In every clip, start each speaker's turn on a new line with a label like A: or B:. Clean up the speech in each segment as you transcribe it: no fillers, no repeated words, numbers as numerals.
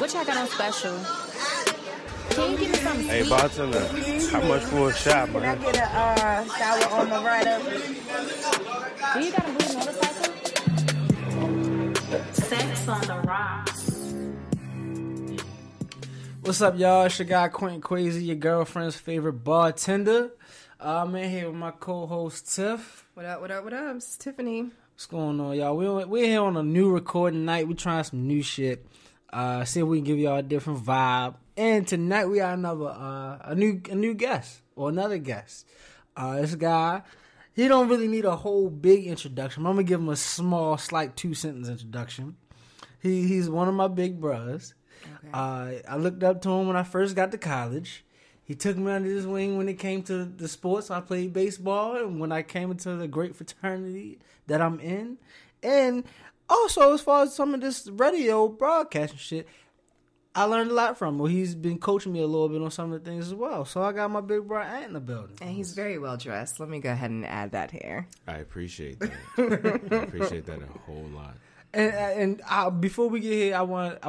A: What y'all got on special? Can you give me something
B: Hey,
A: sweet?
B: bartender, how much for a shot,
C: Can I
B: man?
C: get a sour on the right of it?
A: Do you got a blue motorcycle? Sex on the rocks.
D: What's up, y'all? It's your guy Quentin Quasi, your girlfriend's favorite bartender. I'm in here with my co-host Tiff.
C: What up? It's Tiffany.
D: What's going on, y'all? We're here on a new recording night. We're trying some new shit. See if we can give y'all a different vibe. And tonight we got a new guest or another guest. This guy, he don't really need a whole big introduction. I'm gonna give him a small, slight 2-sentence introduction. He's one of my big brothers. Okay. I looked up to him when I first got to college. He took me under his wing when it came to the sports. I played baseball, and when I came into the great fraternity that I'm in, and also as far as some of this radio broadcasting shit, I learned a lot from him. He's been coaching me a little bit on some of the things as well. So I got my big brother Ant in the building.
C: And he's very well dressed. Let me go ahead and add that here.
B: I appreciate that. I appreciate that a whole lot.
D: And before we get here, I want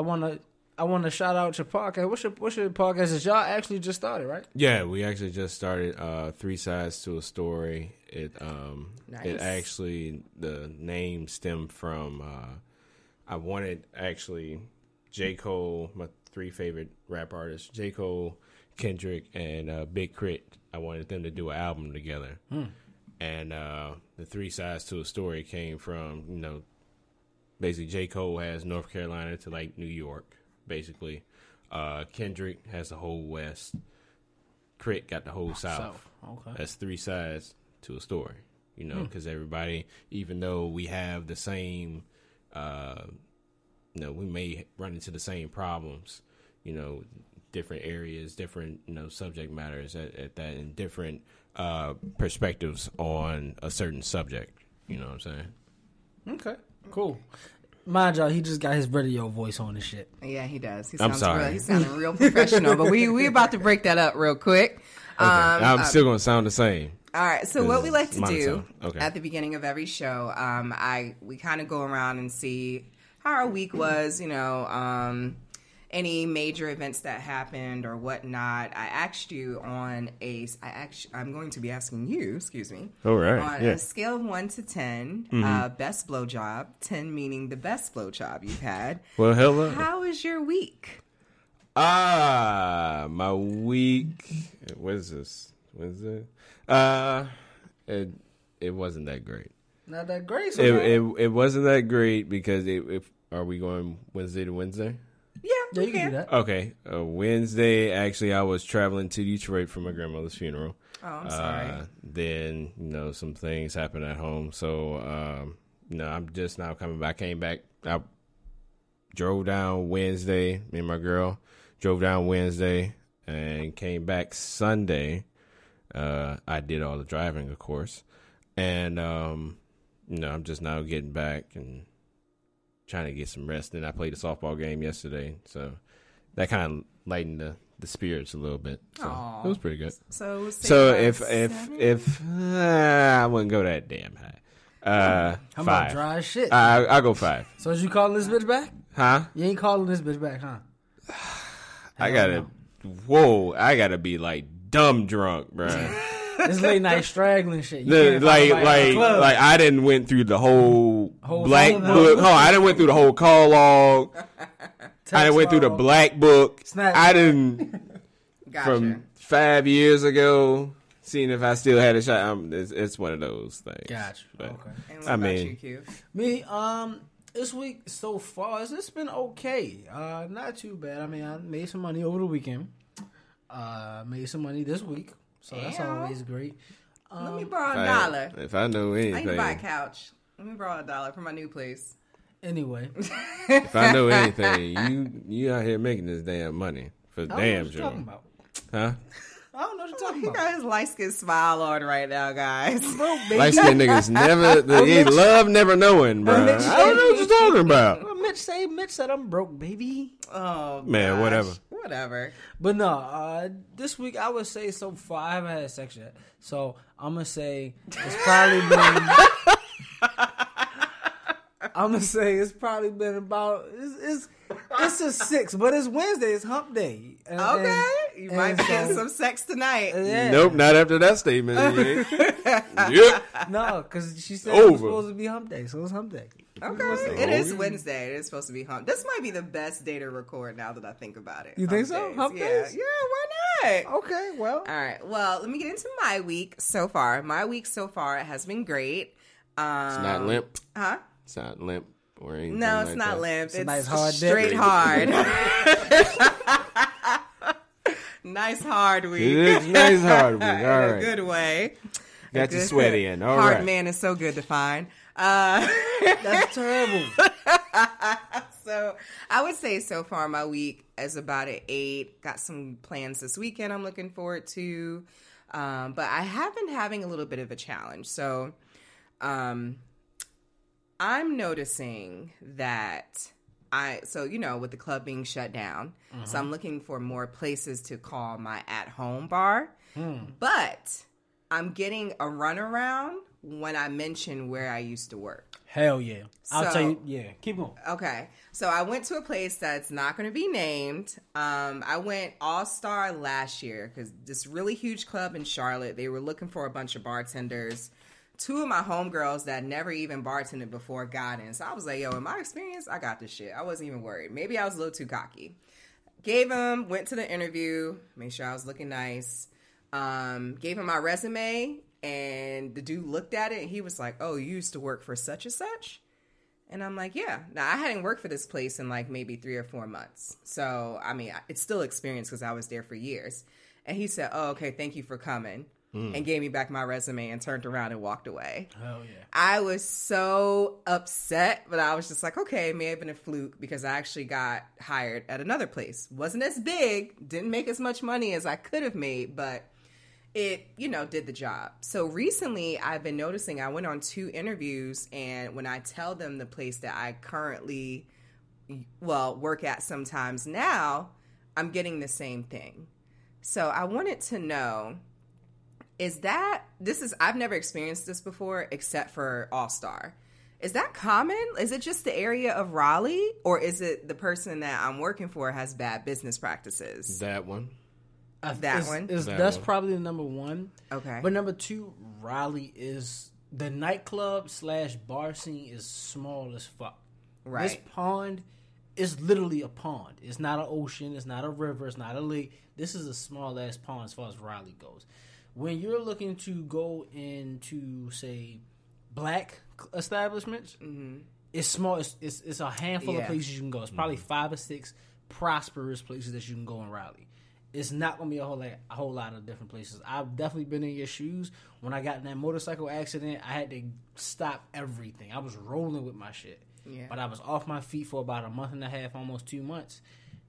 D: to shout out your podcast. What's your podcast? Is y'all actually just started, right?
B: Yeah, we actually just started 3 Sides to a Story. It
C: Nice.
B: it actually, the name stemmed from I wanted actually J. Cole, my 3 favorite rap artists, J. Cole, Kendrick, and Big Crit. I wanted them to do an album together. And the 3 Sides to a Story came from, basically J. Cole has North Carolina to like New York, basically. Kendrick has the whole West. Crit got the whole South.
D: Okay.
B: That's 3 sides to a story, because everybody, even though we have the same, we may run into the same problems, different areas, different, subject matters at that, and different perspectives on a certain subject. You know what I'm saying?
D: Okay, cool. Mind y'all, he just got his radio voice on and shit.
C: Yeah, he does. He
B: I'm
C: sounds
B: sorry.
C: He's sounding real professional, but we about to break that up real quick.
B: Okay. I'm still going to sound the same.
C: All right. So what we like to do
B: Okay.
C: at the beginning of every show, we kind of go around and see how our week was, any major events that happened or whatnot. I'm going to be asking you,
B: All right.
C: on a scale of 1 to 10, best blowjob, 10 meaning the best blowjob you've had.
B: Well, hello.
C: How was your week?
B: My week. What is this? Wednesday? It wasn't that great.
D: Not that great. So
B: It wasn't that great because are we going Wednesday to Wednesday?
C: Yeah,
D: you can do that.
B: Okay. Wednesday, actually, I was traveling to Detroit for my grandmother's funeral.
C: Oh, I'm sorry.
B: Then, some things happened at home. So, I'm just now coming back. I came back. I drove down Wednesday. Me and my girl drove down Wednesday and came back Sunday. I did all the driving, of course. And, I'm just now getting back and trying to get some rest. And I played a softball game yesterday, so that kind of lightened the spirits a little bit. So it was pretty good.
C: So
B: if I wouldn't go that damn high.
D: How about
B: 5.
D: dry as shit?
B: I'll go 5.
D: So is you calling this bitch back?
B: Huh?
D: You ain't calling this bitch back, huh?
B: I gotta be like dumb drunk, bro.
D: This late night straggling shit.
B: Like I didn't went through the whole black book. Oh, I didn't went through the whole call log. I didn't went through the black book. I didn't from 5 years ago. Seeing if I still had a shot. It's one of those things.
D: Gotcha.
B: But,
D: okay.
C: And what about you, Q?
D: Me, this week so far, it's been okay. Not too bad. I mean, I made some money over the weekend. Made some money this week. So that's always great.
C: Let me borrow $1.
B: If I know anything.
C: I need to buy a couch. Let me borrow $1 for my new place.
D: Anyway.
B: If I know anything, you out here making this damn money for damn sure.
D: What you talking about?
B: Huh?
D: I don't know what you're talking
C: He
D: about.
C: got his light skin smile on right now, guys.
D: Bro, baby.
B: Light skinned niggas they love never knowing, bro. I don't know what you're talking about.
D: Well, Mitch said I'm broke, baby.
C: Oh,
B: Man,
C: gosh.
B: whatever.
D: But no, this week I would say so far I haven't had sex yet. So I'm gonna say it's probably been I'm gonna say it's probably been about it's a 6, but it's Wednesday. It's Hump Day.
C: Okay, you might be getting some sex tonight.
D: Yeah.
B: Nope, not after that statement. Yep.
D: No, because she said
B: Over.
D: it was supposed to be Hump Day, so it's Hump Day.
C: Okay, it is Wednesday. It is supposed to be hump. This might be the best day to record now that I think about it.
D: You think so?
C: Days.
D: Hump
C: yeah.
D: days?
C: Yeah, why not?
D: Okay, well.
C: All right. Well, let me get into my week so far. My week so far has been great.
B: It's not limp.
C: Huh?
B: It's not limp or anything.
C: No, it's
B: like
C: not
B: that.
C: limp.
D: It's a nice hard dick.
C: straight hard. Nice hard week.
B: It's nice hard week. All
C: In a
B: right.
C: good way.
B: Got your sweaty in. All
C: hard
B: right.
C: man is so good to find.
D: That's terrible.
C: So I would say so far my week is about an 8. Got some plans this weekend I'm looking forward to. But I have been having a little bit of a challenge. So I'm noticing that with the club being shut down, so I'm looking for more places to call my at-home bar. But I'm getting a runaround when I mention where I used to work.
D: Hell yeah. I'll
C: So-
D: tell you. Yeah, keep going.
C: Okay, so I went to a place that's not going to be named. I went All-Star last year because this really huge club in Charlotte, they were looking for a bunch of bartenders. 2 of my homegirls that never even bartended before got in. So I was like, yo, in my experience, I got this shit. I wasn't even worried. Maybe I was a little too cocky. Went to the interview, made sure I was looking nice. Gave him my resume, and the dude looked at it, and he was like, oh, you used to work for such and such? And I'm like, yeah. Now, I hadn't worked for this place in like maybe 3 or 4 months. So, I mean, it's still experience because I was there for years. And he said, oh, okay, thank you for coming. And gave me back my resume and turned around and walked away.
D: Hell yeah.
C: I was so upset, but I was just like, okay, it may have been a fluke because I actually got hired at another place. Wasn't as big, didn't make as much money as I could have made, but it, did the job. So recently I've been noticing I went on 2 interviews, and when I tell them the place that I currently, work at sometimes now, I'm getting the same thing. So I wanted to know, I've never experienced this before except for All-Star. Is that common? Is it just the area of Raleigh, or is it the person that I'm working for has bad business practices?
B: That one.
D: That's probably the number 1.
C: Okay.
D: But number 2, Raleigh is the nightclub / bar scene is small as fuck.
C: Right.
D: This pond is literally a pond. It's not an ocean. It's not a river. It's not a lake. This is a small ass pond as far as Raleigh goes. When you're looking to go into, say, black establishments, it's small. It's a handful of places you can go. It's probably 5 or 6 prosperous places that you can go in Raleigh. It's not going to be a whole lot of different places. I've definitely been in your shoes. When I got in that motorcycle accident, I had to stop everything. I was rolling with my shit.
C: Yeah.
D: But I was off my feet for about a month and a half, almost 2 months.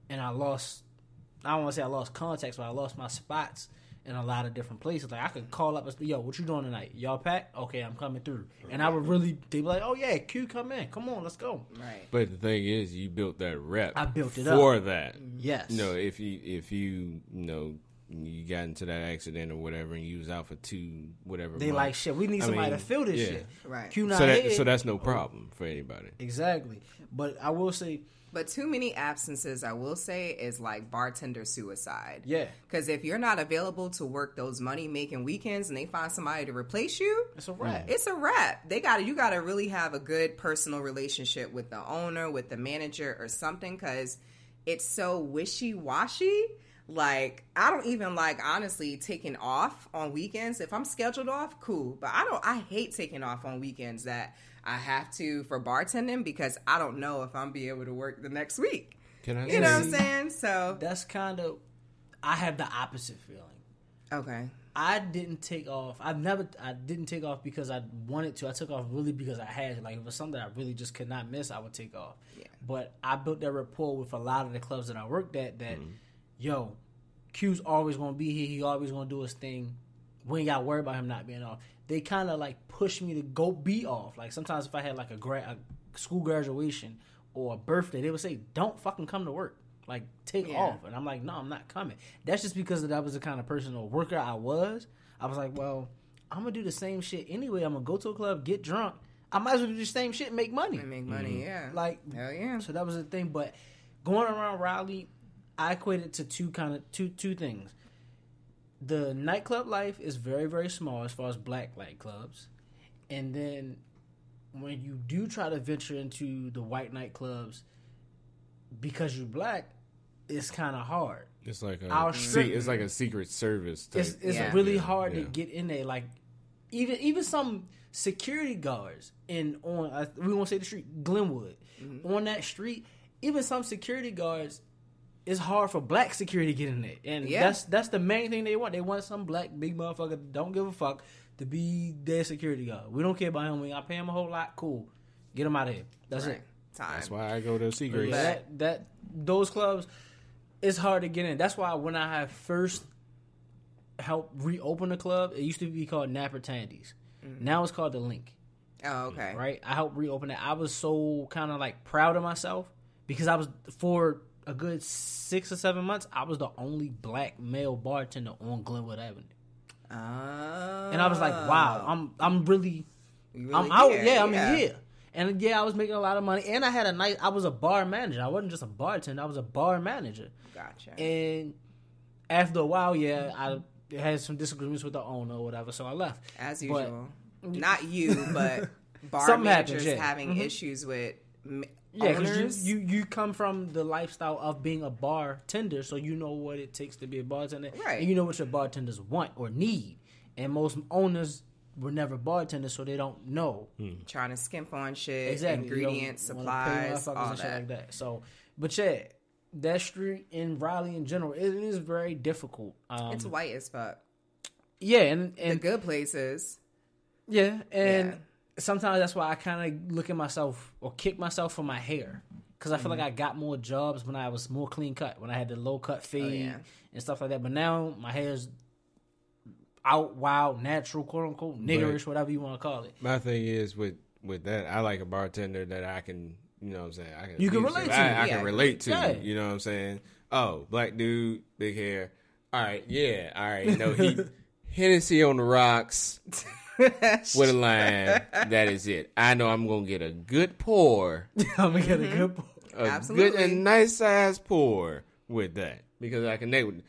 D: And I don't want to say I lost contacts, but I lost my spots in a lot of different places. Like, I could call up and say, yo, what you doing tonight? Y'all packed? Okay, I'm coming through. And I would they'd be like, oh yeah, Q, come in. Come on, let's go.
C: Right.
B: But the thing is, you built that rep.
D: I built it
B: for
D: up.
B: that.
D: Yes.
B: If you you got into that accident or whatever, and you was out for 2 whatever.
D: They
B: months.
D: like, shit, we need somebody to fill this
B: yeah.
D: shit.
C: Right.
D: Q not
B: So
D: here.
B: that's no problem for anybody.
D: Exactly. But I will say,
C: But too many absences, I will say, is like bartender suicide.
D: yeah,
C: Because if you're not available to work those money-making weekends and they find somebody to replace you,
D: it's a wrap.
C: it's a wrap. You got to really have a good personal relationship with the owner, with the manager or something, because it's so wishy-washy. Like, I don't even like, honestly, taking off on weekends. If I'm scheduled off, cool. But I hate taking off on weekends that I have to for bartending because I don't know if I'm be able to work the next week.
B: Can I?
C: You know what I'm saying? So,
D: That's kind of, I have the opposite feeling.
C: okay.
D: I didn't take off. I didn't take off because I wanted to. I took off really because I had to. Like, if it was something I really just could not miss, I would take off.
C: Yeah.
D: But I built that rapport with a lot of the clubs that I worked at that, yo, Q's always going to be here. He always going to do his thing. We ain't got to worry about him not being off. They kind of, like, push me to go be off. Like, sometimes if I had, like, a school graduation or a birthday, they would say, don't fucking come to work. Like, take off. And I'm like, no, I'm not coming. That's just because that was the kind of person or worker I was. I was like, well, I'm going to do the same shit anyway. I'm going to go to a club, get drunk. I might as well do the same shit and make money.
C: And make money, yeah.
D: Like,
C: hell yeah.
D: So that was the thing. But going around Raleigh, I equated to two things. The nightclub life is very, very small as far as black nightclubs. And then when you do try to venture into the white nightclubs, because you're black, it's kind of hard.
B: It's like a secret service type.
D: It's really hard to get in there. Like even some security guards we won't say the street, Glenwood, on that street. Even some security guards, it's hard for black security to get in there, and that's the main thing they want. They want some black big motherfucker that don't give a fuck to be their security guard. We don't care about him. We got to pay him a whole lot. Cool, get him out of here. That's it.
C: Time.
B: That's why I go to secret.
D: Those clubs, it's hard to get in. That's why when I had first helped reopen the club, it used to be called Napper Tandy's. Now it's called The Link.
C: Oh, okay.
D: Right? I helped reopen it. I was so kind of like proud of myself because I was, for a good 6 or 7 months, I was the only black male bartender on Glenwood Avenue. And I was like, wow, I'm really out. Yeah, I'm here. And yeah, I was making a lot of money. And I had I was a bar manager. I wasn't just a bartender. I was a bar manager.
C: Gotcha.
D: And after a while, I had some disagreements with the owner or whatever, so I left.
C: As usual. Not you, but bar managers having issues with owners.
D: You come from the lifestyle of being a bartender, so you know what it takes to be a bartender.
C: Right.
D: And you know what your bartenders want or need. And most owners were never bartenders, so they don't know.
C: Trying to skimp on shit,
D: exactly.
C: Ingredients, supplies, all that.
D: Shit like that. So, but yeah, that street in Raleigh in general, it is very difficult.
C: It's white as fuck.
D: Yeah, and
C: the good places.
D: Yeah, and sometimes that's why I kind of look at myself or kick myself for my hair. Because I feel like I got more jobs when I was more clean cut, when I had the low cut fade and stuff like that. But now my hair's out, wild, natural, quote unquote, niggerish, whatever you want to call it.
B: My thing is with that, I like a bartender that I can, you know what I'm saying?
D: You can relate to.
B: I can relate to, you know what I'm saying? Oh, black dude, big hair. All right, you know, he Hennessy on the rocks with a lime. That is it. I know I'm going to get a good pour.
D: I'm going to get a good pour.
C: Absolutely.
B: Good and nice size pour with that. Because I connect with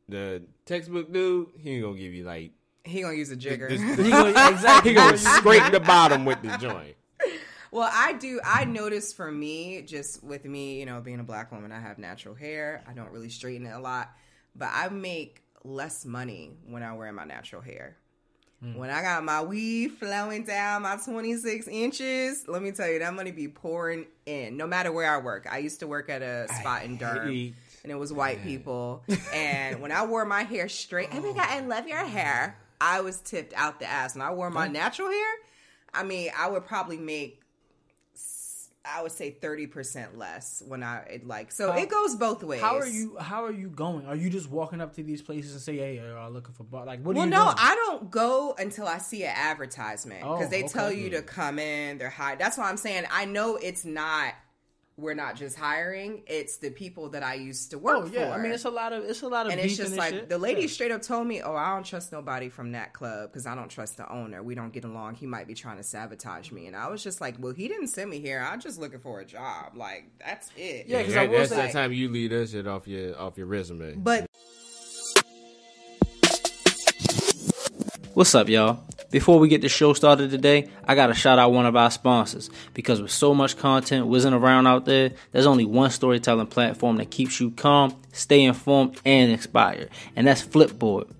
B: the textbook dude. He ain't going to give you like...
C: He going to use a jigger.
B: He going to scrape the bottom with the joint.
C: Well, I notice for me, just with me, you know, being a black woman, I have natural hair. I don't really straighten it a lot. But I make less money when I wear my natural hair. When I got my weave flowing down my 26 inches, let me tell you, that money be pouring in, no matter where I work. I used to work at a spot in Durham, and it was white people. And when I wore my hair straight, oh my God, I love your hair, I was tipped out the ass. When I wore my natural hair, I mean, I would probably make, I would say 30% less when it goes both ways.
D: How are you going? Are you just walking up to these places and say, hey, I'm looking for bar? Like, what are
C: you
D: doing?
C: Well, no, I don't go until I see an advertisement because they tell you to come in. They're hiring. That's why I'm saying I know we're not just hiring. It's the people that I used to work for.
D: I mean, it's a lot of
C: and it's just like
D: shit.
C: The lady straight up told me, I don't trust nobody from that club because I don't trust the owner. We don't get along. He might be trying to sabotage me. And I was just like, well, he didn't send me here. I'm just looking for a job. Like, that's it.
D: Yeah, because
B: that's that time you leave that shit off your resume.
C: But
D: what's up, y'all? Before we get the show started today, I gotta shout out one of our sponsors. Because with so much content whizzing around out there, there's only one storytelling platform that keeps you calm, stay informed, and inspired. And that's Flipboard.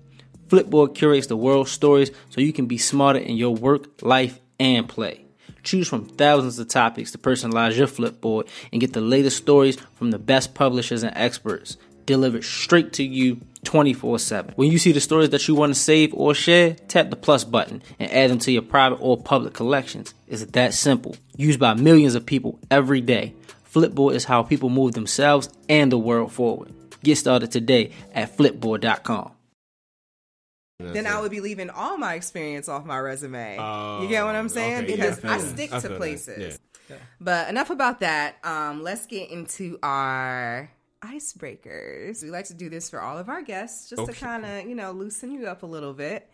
D: Flipboard curates the world's stories so you can be smarter in your work, life, and play. Choose from thousands of topics to personalize your Flipboard and get the latest stories from the best publishers and experts, delivered straight to you 24/7. When you see the stories that you want to save or share, tap the plus button and add them to your private or public collections. It's that simple. Used by millions of people every day. Flipboard is how people move themselves and the world forward. Get started today at flipboard.com.
C: Then I would be leaving all my experience off my resume. You get what I'm saying?
B: Okay,
C: because I stick to places. Yeah. But enough about that. Let's get into our icebreakers. We like to do this for all of our guests just to kind of, loosen you up a little bit.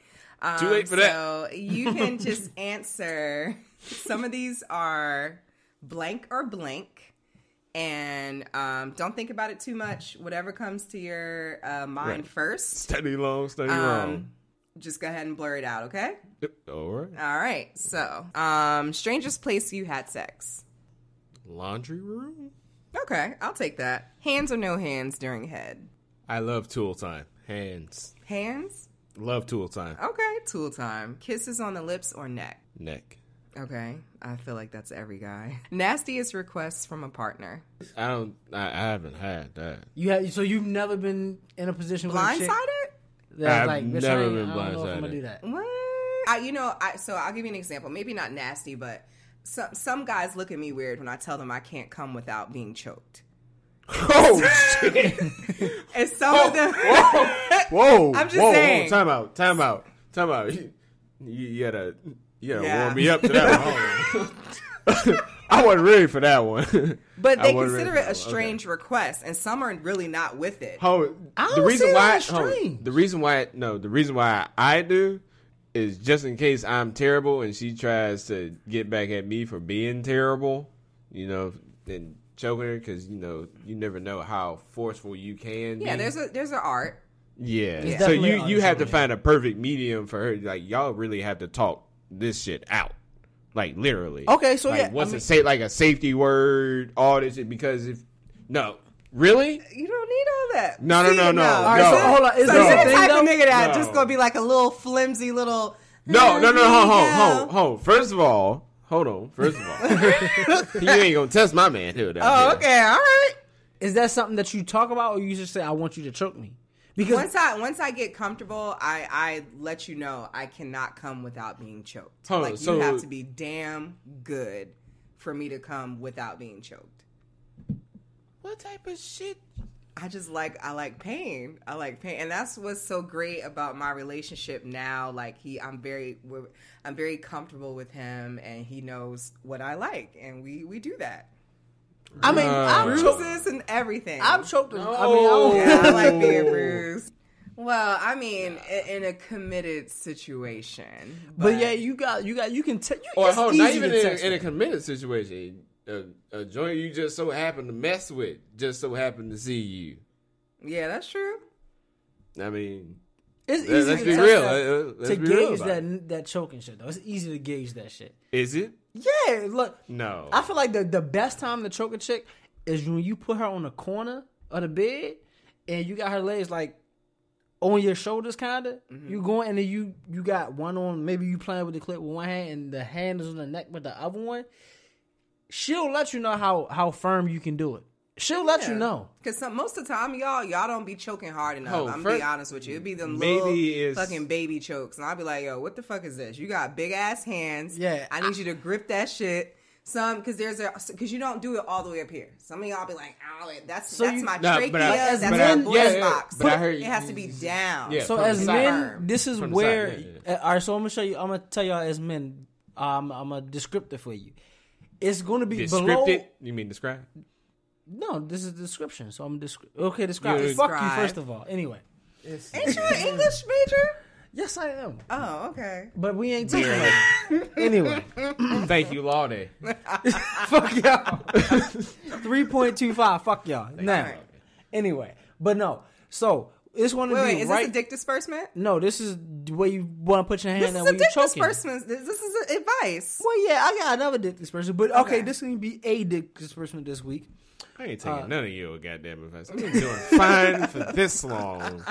B: Too late for that.
C: So you can just answer Some of these are blank or blank. And don't think about it too much. Whatever comes to your mind first.
B: Steady long.
C: Just go ahead and blur it out, okay?
B: Yep. All right.
C: All right. So, strangest place you had sex.
B: Laundry room?
C: Okay, I'll take that. Hands or no hands during head?
B: I love tool time. Hands.
C: Hands?
B: Love tool time.
C: Okay, tool time. Kisses on the lips or neck?
B: Neck.
C: Okay, I feel like that's every guy. Nastiest requests from a partner.
B: I haven't had that.
D: So you've never been in a position with a chick
C: Blindsided?
D: that's
B: I've
D: "Bitch,
B: never
D: I
B: been
D: don't know if I'm
B: blindsided.
D: gonna do that.
C: What? So I'll give you an example. Maybe not nasty, but some guys look at me weird when I tell them I can't come without being choked.
B: Oh, shit.
C: And some of them...
B: Whoa.
C: I'm just saying.
B: Time out. You gotta warm me up to that one. I wasn't ready for that one.
C: But they consider it a strange request, and some are really not with it.
B: The reason why I do is just in case I'm terrible and she tries to get back at me for being terrible, and choking her because you never know how forceful you can be.
C: Yeah, there's an art.
B: Yeah. So you have to find a perfect medium for her. Like, y'all really have to talk this shit out. Like, literally.
D: Okay, so
B: what's a safety word, all this shit, because really?
C: You don't need all that.
B: No.
C: All right,
D: so hold on. Is
C: so
D: there
C: you're
D: a
C: the
D: thing
C: type
D: though?
C: of nigga that
B: No.
C: just gonna be like a little flimsy little...
B: No. First of all, hold on. You ain't gonna test my manhood out here.
C: Okay, all right.
D: Is that something that you talk about, or you just say, "I want you to choke me"? Because
C: once I get comfortable, I let you know I cannot come without being choked.
B: Oh,
C: Like, you have to be damn good for me to come without being choked.
B: What type of shit?
C: I like pain. I like pain, and that's what's so great about my relationship now. Like, I'm very comfortable with him, and he knows what I like, and we do that.
D: I mean, I'm choked.
C: Bruises and everything.
D: I'm choked.
B: No.
C: I like being bruised. Well, I mean, in a committed situation.
D: But yeah, you can tell.
B: Or
D: It's
B: not
D: easy
B: even
D: to text
B: in a
D: me.
B: committed situation. A joint you just so happen to mess with, just so happen to see you.
C: Yeah, that's true.
B: I mean,
D: It's easy
B: let's
D: to
B: be
D: text
B: real.
D: that-
B: Let's
D: to
B: be real
D: gauge
B: about it.
D: that choking shit though. It's easy to gauge that shit.
B: Is it?
D: Yeah, look.
B: No.
D: I feel like the best time to choke a chick is when you put her on the corner of the bed and you got her legs like on your shoulders, kinda.
C: Mm-hmm.
D: You going and then you got one on. Maybe you playing with the clip with one hand and the hand is on the neck with the other one. She'll let you know how firm you can do it. She'll let you know.
C: Because most of the time, y'all don't be choking hard enough. I'm going to be honest with you. It'd be them
B: Maybe
C: little fucking baby chokes. And I'll be like, yo, what the fuck is this? You got big ass hands.
D: Yeah.
C: I need you to grip that shit. Because you don't do it all the way up here. Some of y'all be like, oh, that's my trachea. That's my voice box.
B: But I heard
C: it has to be down.
B: Yeah,
D: So
B: from
D: as
B: the
D: men,
B: side.
D: this is
B: From the
D: where.
B: side, yeah.
D: All right, so I'm gonna show you. I'm gonna tell y'all as men. I'm a descriptor for you. It's gonna be below.
B: Descripted? You mean describe?
D: No, this is the description. So I'm describe. Fuck you
C: Describe.
D: first of all. Anyway.
C: Ain't you an English major?
D: Yes, I am.
C: Oh, okay.
D: But we ain't taking it. Anyway,
B: Thank you, Lordy.
D: fuck y'all. 3.25. Fuck y'all. Now,
C: Alright.
D: anyway, but no. So it's going to be
C: Wait, is
D: right.
C: this a dick disbursement?
D: No, this is where you want to put your hand
C: This
D: down
C: is a
D: when you're
C: dick
D: choking.
C: disbursement. This is advice.
D: Well, yeah, I got another dick disbursement, but okay,
C: Okay.
D: this is going to be a dick disbursement this week.
B: I ain't taking none of your goddamn advice. I've been doing fine for this long.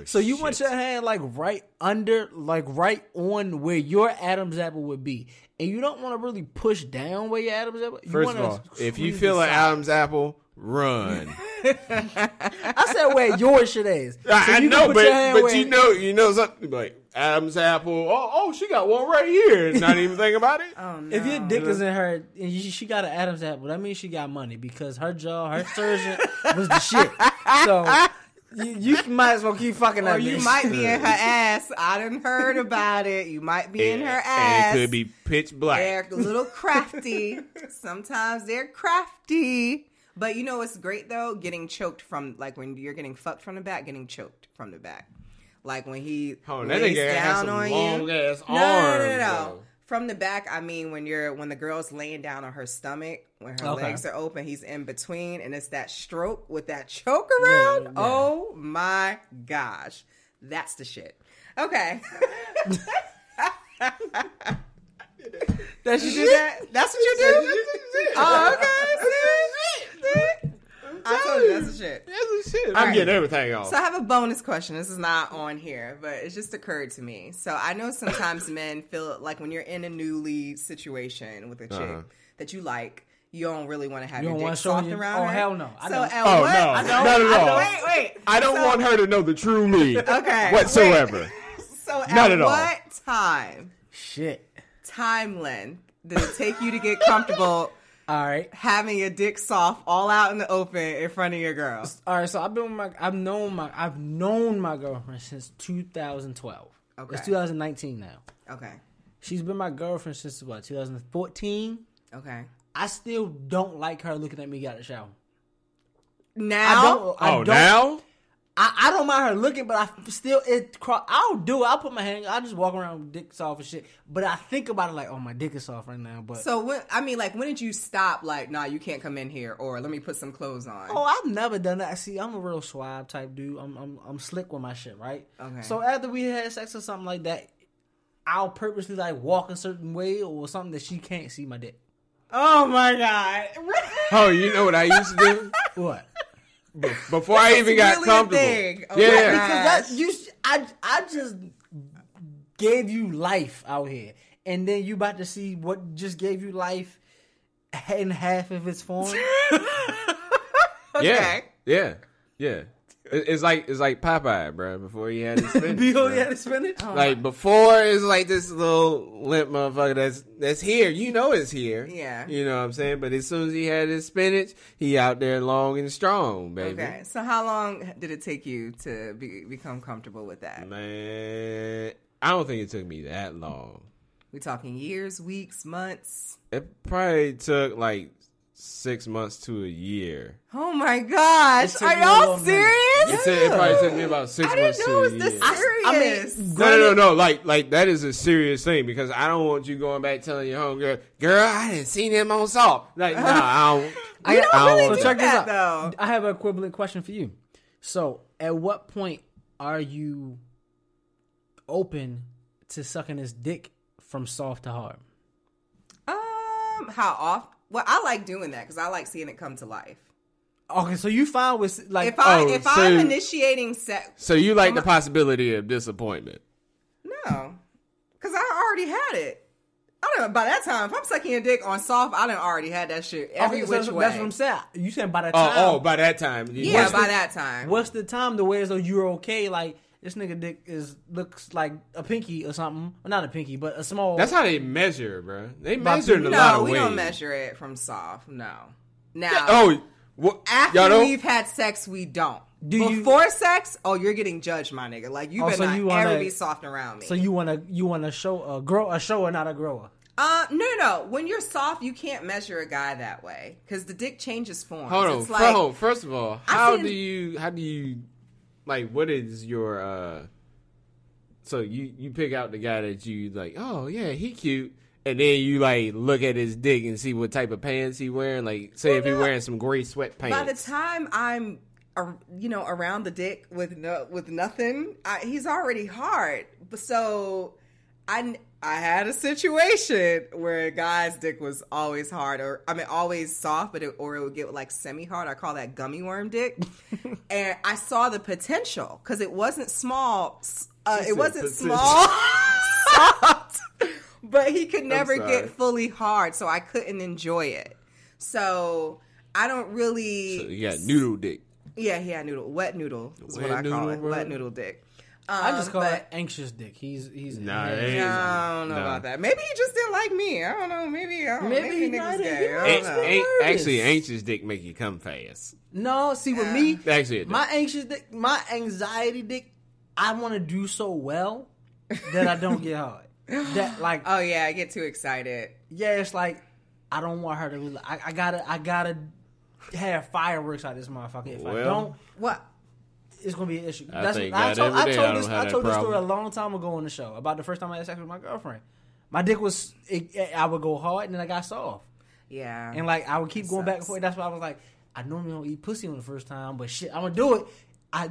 D: So you want your hand like right under, like right on where your Adam's apple would be, and you don't want to really push down where your Adam's apple. You
B: First of
D: wanna
B: all, if you
D: squeeze
B: feel
D: the
B: an
D: side.
B: Adam's apple, run.
D: I said where yours shit is. So
B: I
D: you can
B: know,
D: put your hand
B: but
D: where-
B: you know something like Adam's apple. Oh, she got one right here. Not even think about it.
C: Oh, no.
D: If your dick is in her and she got an Adam's apple, that means she got money because her jaw, her surgeon was the shit. So you might as well keep fucking that
C: Or you
D: bitch.
C: might be in her ass. I done heard about it. You might be in her ass.
B: And it could be pitch black.
C: They're a little crafty. Sometimes they're crafty. But you know what's great though? Getting choked from, like when you're getting fucked from the back, getting choked from the back. Like when he
B: Oh, that
C: lays
B: nigga has
C: down
B: some
C: on
B: long
C: you.
B: ass
C: No.
B: arms. though.
C: From the back, I mean when the girl's laying down on her stomach, when her legs are open, he's in between, and it's that stroke with that choke around. Yeah. Oh my gosh, that's the shit. Okay. That's what you did. That's what you did. Oh, okay. I told you that's the shit.
B: That's the shit. I'm getting everything off.
C: So I have a bonus question. This is not on here, but it just occurred to me. So I know sometimes men feel like when you're in a newly situation with a chick that you like, you don't really want to have your dick soft around her.
D: Oh, hell no.
B: No. Not at all.
C: Wait.
B: I don't want her to know the true me.
C: Okay.
B: Whatsoever.
C: Wait. So
B: not at
C: what time?
D: Shit.
C: Time length did it take you to get comfortable?
D: All right,
C: having your dick soft all out in the open in front of your girl.
D: All right, so I've known my girlfriend since 2012. Okay, it's 2019 now.
C: Okay,
D: she's been my girlfriend since what 2014.
C: Okay,
D: I still don't like her looking at me out of the shower.
C: Now,
B: now.
D: I don't mind her looking, but I'll do it. I'll put my hand. I'll just walk around with dick soft and shit. But I think about it like, oh, my dick is soft right now. But
C: so when did you stop? Like, nah, you can't come in here, or let me put some clothes on.
D: Oh, I've never done that. See, I'm a real suave type dude. I'm slick with my shit, right? Okay. So after we had sex or something like that, I'll purposely like walk a certain way or something that she can't see my dick.
C: Oh my god.
B: Oh, you know what I used to do?
D: What?
B: Before I even got comfortable.
C: Oh
D: yeah, because I just gave you life out here, and then you about to see what just gave you life in half of its form.
C: Okay.
B: Yeah. It's like Popeye, bro. Before he had his spinach.
D: Before he had his spinach.
B: Like before, it's like this little limp motherfucker that's here. You know it's here.
C: Yeah.
B: You know what I'm saying? But as soon as he had his spinach, he out there long and strong, baby.
C: Okay. So how long did it take you to become comfortable with that?
B: Man, I don't think it took me that long.
C: We talking years, weeks, months?
B: It probably took like 6 months to a year.
C: Oh my gosh. Are y'all serious?
B: It probably took me about 6 months to a year.
C: I didn't know it was this serious.
B: No. Like that is a serious thing because I don't want you going back telling your homegirl, girl, I didn't see him on salt. Like, no, I don't.
C: I don't really do
D: check
C: that,
D: this out. I have an equivalent question for you. So, at what point are you open to sucking his dick from soft to hard?
C: How often? Well, I like doing that because I like seeing it come to life.
D: Okay, so you fine with like
C: if I'm initiating sex.
B: So you like the possibility of disappointment?
C: No, because I already had it. I don't know. By that time, if I'm sucking a dick on soft, I done already had that shit every which way.
D: That's what I'm saying. You saying by that time?
B: Oh, by that time.
C: Yeah, by that time.
D: What's the time to where as though you're okay? Like this nigga dick looks like a pinky or something. Well, not a pinky, but a small.
B: That's how they measure, bro. They measure in a lot of ways.
C: No, we don't measure it from soft. No. Now, after we've had sex, we don't. Before sex, you're getting judged, my nigga. Like you better not ever be soft around me.
D: So you wanna show a shower, not a grower.
C: No. When you're soft, you can't measure a guy that way because the dick changes form.
B: Hold on. First of all, how do you like? What is your So you pick out the guy that you like? Oh yeah, he cute. And then you like look at his dick and see what type of pants he wearing. Like, say if he wearing some gray sweatpants.
C: By the time I'm, around the dick with nothing, he's already hard. So I had a situation where a guy's dick was always hard, always soft, but it would get like semi-hard. I call that gummy worm dick. And I saw the potential because it wasn't small. It wasn't small. Soft. But he could never get fully hard, so I couldn't enjoy it. So I don't really.
B: So you got noodle dick.
C: Yeah, he had wet noodle is what I call it. Wet noodle dick.
D: I just call it anxious dick. He's
B: nah.
C: I don't know about that. Maybe he just didn't like me. I don't know. Maybe niggas gay.
B: Actually, anxious dick make you come fast.
D: No, see with me,
B: actually,
D: my anxious dick, my anxiety dick, I want to do so well that I don't get hard. That like,
C: oh yeah, I get too excited.
D: Yeah, it's like I don't want her to. I gotta have fireworks out of this motherfucker. If I don't, it's gonna be an issue.
B: I told this story
D: a long time ago on the show about the first time I had sex with my girlfriend. My dick was, I would go hard and then I got soft.
C: Yeah.
D: And like, I would keep going back and forth. That's why I was like, I normally don't eat pussy on the first time, but shit, I'm gonna do it.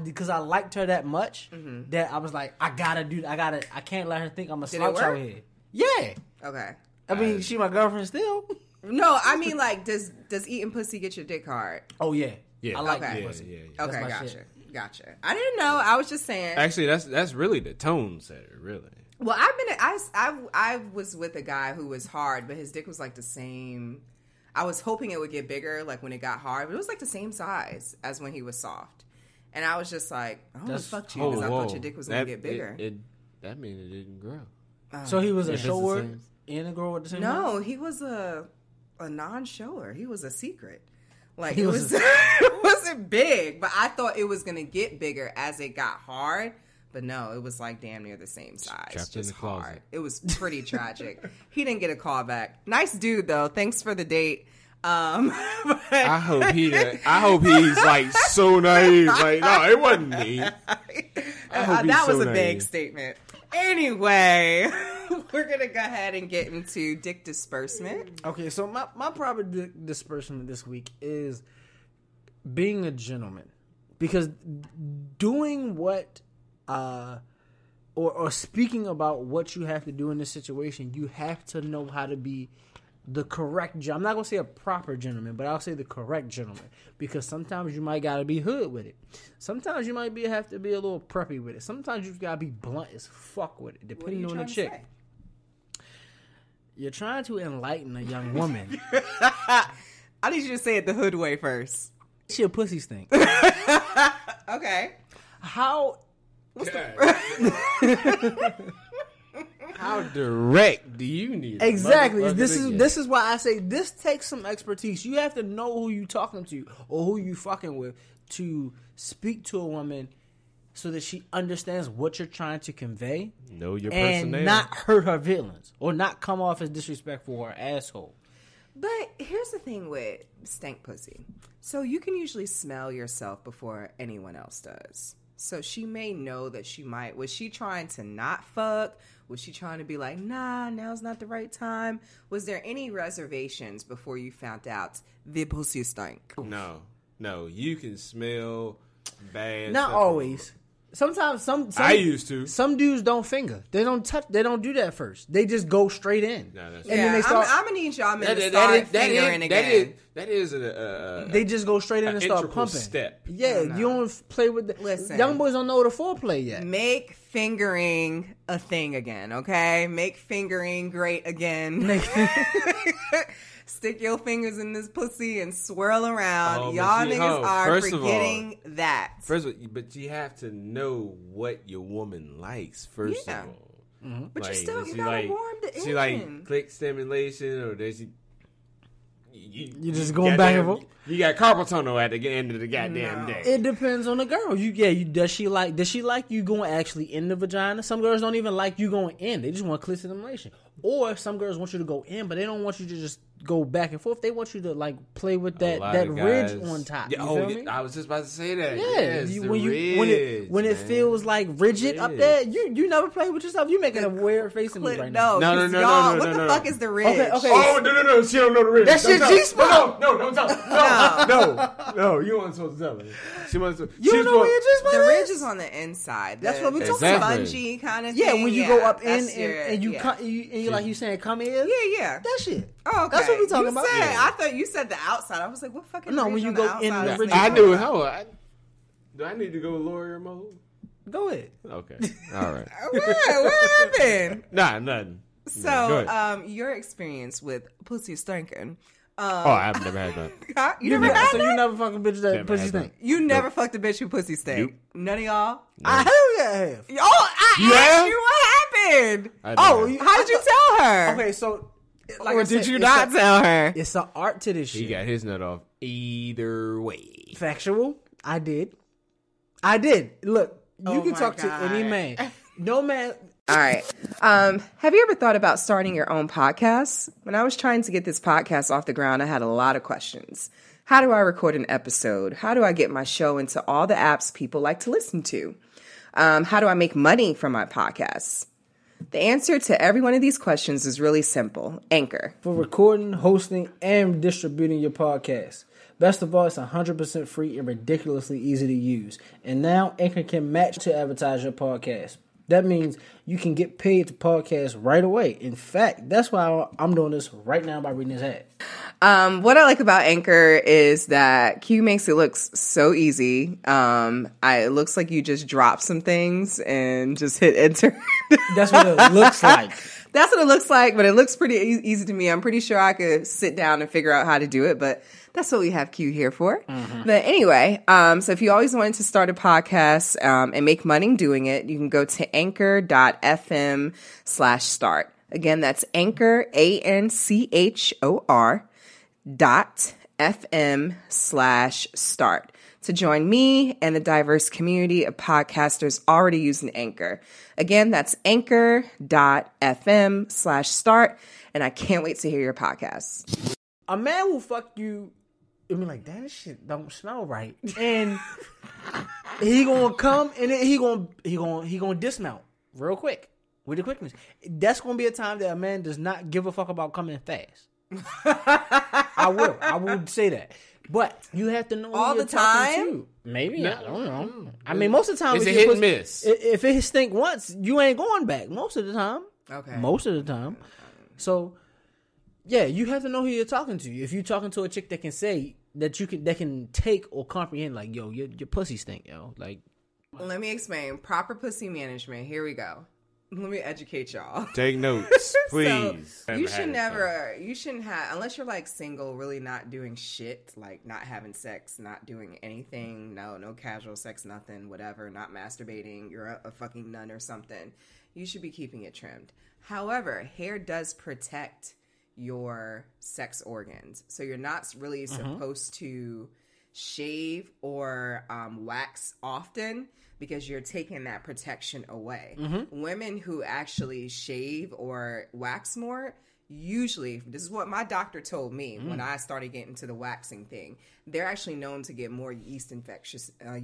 D: Because I liked her that much that I was like, I can't let her think I'm a slouch out here. Yeah.
C: Okay.
D: I mean, she my girlfriend still.
C: No, I mean, like, does eating pussy get your dick hard?
D: Oh, yeah.
B: Yeah.
D: I like
B: pussy.
C: Okay,
D: That's my
C: gotcha.
D: shit.
C: Gotcha. I didn't know. I was just saying.
B: Actually, that's really the tone setter, really.
C: Well, I was with a guy who was hard, but his dick was like the same. I was hoping it would get bigger, like when it got hard, but it was like the same size as when he was soft. And I was just like, I only fucked you because I thought your dick was going to get bigger.
B: That means it didn't grow.
D: So he was a shower and a girl at the same time?
C: No, he was a non-shower. He was a secret. Like,
D: It
C: wasn't big, but I thought it was going to get bigger as it got hard. But no, it was like damn near the same size.
B: Trapped
C: just
B: in the closet.
C: hard. It was pretty tragic. He didn't get a call back. Nice dude, though. Thanks for the date.
B: I hope he's like so naive. Like, no, it wasn't me.
C: That was a big statement. Anyway, we're gonna go ahead and get into dick disbursement.
D: Okay, so my proper dick disbursement this week is being a gentleman, because doing what or speaking about what you have to do in this situation, you have to know how to be the correct gentleman. I'm not going to say a proper gentleman, but I'll say the correct gentleman. Because sometimes you might got to be hood with it. Sometimes you might have to be a little preppy with it. Sometimes you got to be blunt as fuck with it, depending on the chick. You're trying to enlighten a young woman.
C: I need you to say it the hood way first.
D: Your pussy stink.
C: Okay.
D: How
B: direct do you need?
D: Exactly. This is why I say this takes some expertise. You have to know who you talking to or who you fucking with to speak to a woman so that she understands what you're trying to convey.
B: Know your
D: and
B: personality.
D: Not hurt her feelings or not come off as disrespectful or asshole.
C: But here's the thing with stank pussy. So you can usually smell yourself before anyone else does. So she may know that she might. Was she trying to not fuck? Was she trying to be like, nah, now's not the right time? Was there any reservations before you found out the pussy stank?
B: No. You can smell bad.
D: Not always. Sometimes some
B: I used to.
D: Some dudes don't finger. They don't touch. They don't do that first. They just go straight in.
B: No, that's
C: Then they start. I'm gonna need y'all men to start fingering again.
B: That is
D: they just go straight in and start pumping.
B: Step.
D: Yeah, you don't play with the.
C: Listen,
D: young boys don't know the foreplay yet.
C: Make fingering a thing again, okay? Make fingering great again. Stick your fingers in this pussy and swirl around. Y'all niggas are forgetting that.
B: First of all, but you have to know what your woman likes, first of all.
C: Mm-hmm. But
B: like,
C: you gotta warm the engine.
B: She like click stimulation, or does she...
D: You just going back and forth?
B: You got carpal tunnel at the end of the goddamn day.
D: It depends on the girl. Does she like you going actually in the vagina? Some girls don't even like you going in. They just want click stimulation. Or some girls want you to go in, but they don't want you to just go back and forth. They want you to like play with that ridge on top. You feel me?
B: I was just about to say that.
D: Yeah,
B: Yes,
D: when it feels like rigid up there, you never play with yourself. You making a weird face at me right now.
B: No.
C: What the fuck is the ridge?
D: Okay.
B: Oh no! She don't know the ridge.
D: That shit G-spot.
B: No, don't tell her. No, you weren't supposed to tell her. She wants to.
D: You don't know where your G-spot
C: The
D: is?
C: ridge is on the inside.
D: That's what we talking about.
C: Spongy kind of thing.
D: Yeah, when you go up in and you come, and you like you saying come in.
C: Yeah.
D: That shit.
C: Oh, okay.
D: That's what we talking about.
C: I thought you said the outside. I was like, what fucking?
D: No, when you go in the ridge.
B: I knew it. Do I need to go lawyer mode?
D: Go ahead.
B: Okay. All right.
C: What happened?
B: Nah, nothing.
C: So, your experience with pussy stinking.
B: I've never had that.
C: You never had
D: So
C: that?
D: you never fucking bitch that pussy stink?
C: You never fucked a bitch who pussy stink?
B: Nope.
C: None of y'all?
D: Hell yeah, I have.
C: I asked you what happened. How did you tell her?
D: Okay, so...
C: Or did you not tell her?
D: It's an art to this shit.
B: He got his nut off either way.
D: Factual. I did. Look, you can talk to any man. No man...
C: All right. Have you ever thought about starting your own podcast? When I was trying to get this podcast off the ground, I had a lot of questions. How do I record an episode? How do I get my show into all the apps people like to listen to? How do I make money from my podcasts? The answer to every one of these questions is really simple. Anchor.
D: For recording, hosting, and distributing your podcast. Best of all, it's 100% free and ridiculously easy to use. And now Anchor can match to advertise your podcast. That means you can get paid to podcast right away. In fact, that's why I'm doing this right now by reading this ad.
C: What I like about Anchor is that Q makes it look so easy. It looks like you just drop some things and just hit enter.
D: That's what it looks like.
C: That's what it looks like, but it looks pretty easy to me. I'm pretty sure I could sit down and figure out how to do it, but that's what we have Q here for. Mm-hmm. But anyway, so if you always wanted to start a podcast and make money doing it, you can go to anchor.fm/start. Again, that's Anchor, ANCHOR.FM/start to join me and the diverse community of podcasters already using Anchor. Again, that's Anchor.fm/start, and I can't wait to hear your podcast.
D: A man will fuck you and be like, that shit don't smell right. And he gonna come and he gonna dismount real quick with the quickness. That's gonna be a time that a man does not give a fuck about coming fast. I will say that. But you have to know
C: all the time.
D: To. Maybe no. I don't know. I mean, most of the time
B: it's a hit and miss.
D: If it stink once, you ain't going back. Most of the time.
C: Okay.
D: Most of the time. So, yeah, you have to know who you're talking to. If you're talking to a chick that can say that can take or comprehend, like, yo, your pussy stink, yo. Like,
C: let me explain proper pussy management. Here we go. Let me educate y'all.
B: Take notes, please.
C: So you shouldn't have, unless you're like single, really not doing shit, like not having sex, not doing anything, no casual sex, nothing, whatever, not masturbating, you're a fucking nun or something. You should be keeping it trimmed. However, hair does protect your sex organs. So you're not really supposed to shave or wax often, because you're taking that protection away. Mm-hmm. Women who actually shave or wax more, usually, this is what my doctor told me when I started getting into the waxing thing, they're actually known to get more yeast infections and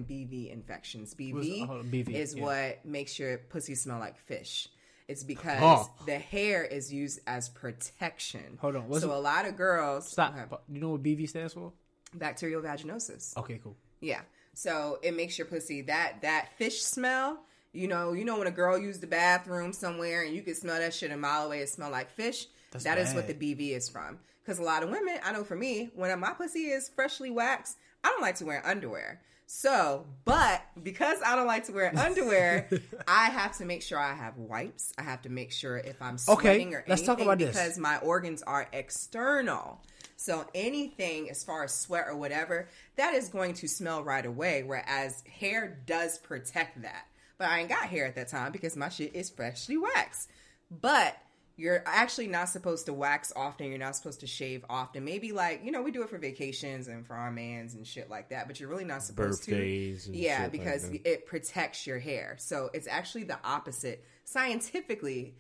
C: BV infections. BV is what makes your pussy smell like fish. It's because the hair is used as protection.
D: Hold on.
C: So a lot of girls...
D: Stop. You know what BV stands for?
C: Bacterial vaginosis.
D: Okay, cool.
C: Yeah. So it makes your pussy, that fish smell, you know when a girl used the bathroom somewhere and you can smell that shit a mile away, it smell like fish. That's bad. What the BV is from. Because a lot of women, I know for me, when my pussy is freshly waxed, I don't like to wear underwear. So, but because I don't like to wear underwear, I have to make sure I have wipes. I have to make sure if I'm sweating or anything.
D: Let's talk about this.
C: Because my organs are external. So anything as far as sweat or whatever, that is going to smell right away, whereas hair does protect that. But I ain't got hair at that time because my shit is freshly waxed. But you're actually not supposed to wax often. You're not supposed to shave often. Maybe like, we do it for vacations and for our mans and shit like that, but you're really not supposed
B: birthdays
C: to.
B: And
C: yeah,
B: shit
C: because
B: like
C: it protects your hair. So it's actually the opposite. Scientifically,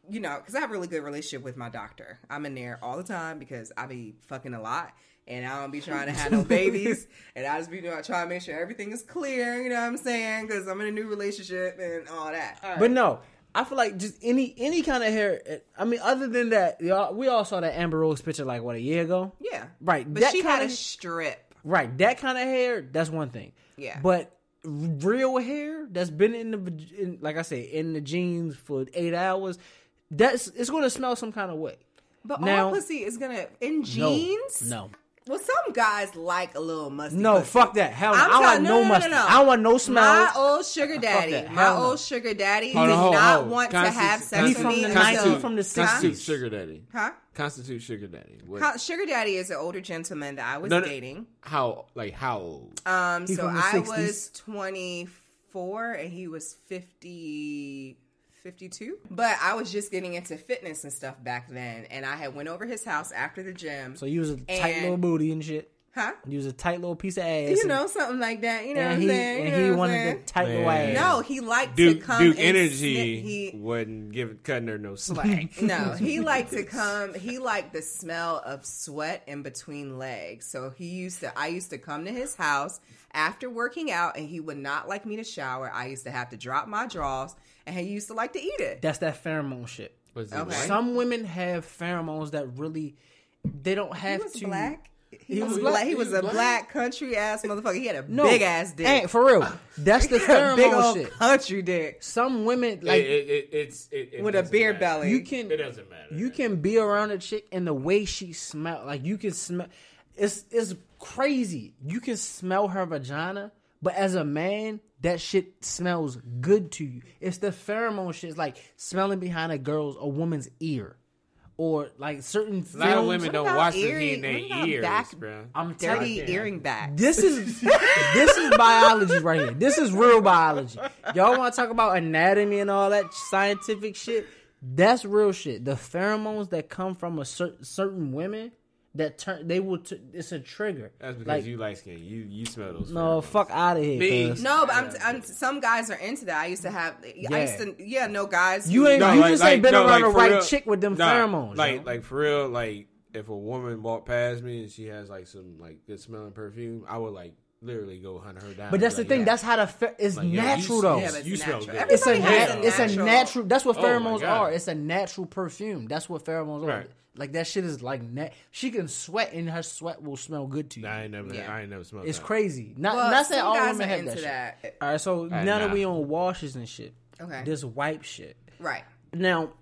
C: because I have a really good relationship with my doctor. I'm in there all the time because I be fucking a lot and I don't be trying to have no babies. And I just be trying to make sure everything is clear, you know what I'm saying? Because I'm in a new relationship and all that. All right.
D: But no, I feel like just any kind of hair. I mean, other than that, we all saw that Amber Rose picture like, a year ago?
C: Yeah.
D: Right.
C: But she had a strip.
D: Right. That kind of hair, that's one thing.
C: Yeah.
D: But real hair that's been in like I say, in the jeans for 8 hours, it's going to smell some kind of way.
C: But all pussy is going to, in jeans?
D: No.
C: Well, some guys like a little musty
D: No,
C: pussy.
D: Fuck that. Hell no. I don't like no musty. I don't want no smell.
C: My old sugar daddy, did not want to have sex with me until...
B: Constitute sugar daddy.
C: Huh?
B: Constitute sugar daddy.
C: Sugar daddy is an older gentleman that I was dating.
B: How old?
C: So I was 24 and he was 52. But I was just getting into fitness and stuff back then, and I had went over his house after the gym.
D: So you was a tight little booty and shit.
C: Huh?
D: You was a tight little piece of ass.
C: You know, something like that. You know what I'm saying?
D: And he wanted the tight little ass.
C: No, he liked
B: Duke,
C: to come.
B: Duke
C: and
B: Energy wouldn't cutting her no slack.
C: No, he liked to come. He liked the smell of sweat in between legs. So I used to come to his house after working out, and he would not like me to shower. I used to have to drop my drawers, and he used to like to eat it.
D: That's that pheromone shit.
C: Okay.
D: Some women have pheromones that really, they don't have
C: He was
D: to.
C: black.
D: He was black.
C: He was a black country ass motherfucker. He had a big ass dick.
D: Ain't for real. That's the pheromone
C: big old
D: shit.
C: country dick
D: Some women like
B: It's
C: with a beer
B: matter.
C: belly.
B: It doesn't matter.
D: You can be around a chick and the way she smell, like you can smell. It's crazy. You can smell her vagina, but as a man, that shit smells good to you. It's the pheromone shit. It's like smelling behind a woman's ear. Or like certain films.
B: A lot of women don't wash their
C: earring-
B: in their
C: what about
B: ears,
C: back-
B: bro.
D: I'm telling
C: dirty
D: you.
C: earring back.
D: This is biology right here. This is real biology. Y'all want to talk about anatomy and all that scientific shit? That's real shit. The pheromones that come from a certain women that turn it's a trigger.
B: That's because
D: like,
B: you light skin. You smell those.
D: no,
B: pheromones.
D: fuck out of here.
B: Me?
D: cuz.
C: No, but some guys are into that. I used to have. No guys.
D: You ain't.
B: No,
D: you
B: like-
D: just
B: like-
D: ain't been
B: no,
D: around
B: like,
D: the
B: for
D: right
B: real.
D: chick with them
B: Nah,
D: pheromones. yo.
B: like for real, like if a woman walked past me and she has like some like good smelling perfume, I would like literally go hunt her down.
D: But that's the
B: Like,
D: thing.
B: yeah.
D: That's how it's
B: Like, yeah,
D: natural
B: you-
D: though.
C: Yeah, but it's
B: You smell
C: natural.
B: good.
D: It's a
C: Everybody has
D: it's a natural. That's what
B: Oh, my
D: pheromones
B: God.
D: are. It's a natural perfume. That's what pheromones are.
B: Right.
D: Like that shit is like she can sweat and her sweat will smell good to you.
B: I ain't never smelled.
D: It's
B: that.
D: crazy. Not saying
C: some
D: all
C: guys
D: women
C: are
D: have
C: into
D: that, shit.
C: that.
D: All right, so now that
B: nah.
D: we on washes and shit,
C: Okay.
D: this wipe shit.
C: Right.
D: Now,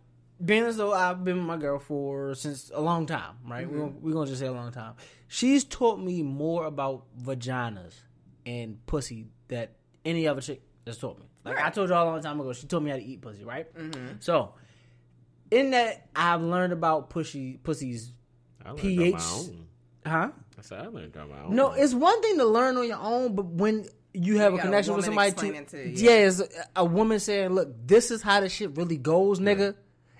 D: being as though I've been with my girl since a long time, right?
C: Mm-hmm.
D: We're gonna just say a long time. She's taught me more about vaginas and pussy that any other chick has taught me. Like
C: Right.
D: I told you all a long time ago, she told me how to eat pussy, right? Mm-hmm. So, in that, I've learned about pussy's
B: I learned
D: pH.
B: on my own.
D: Huh?
B: I said I learned on my own.
D: No, it's one thing to learn on your own, but when you have
C: You
D: a
C: got a
D: connection with
C: woman
D: somebody
C: explaining to
D: yeah,
C: you.
D: it's a woman saying, "Look, this is how the shit really goes, nigga."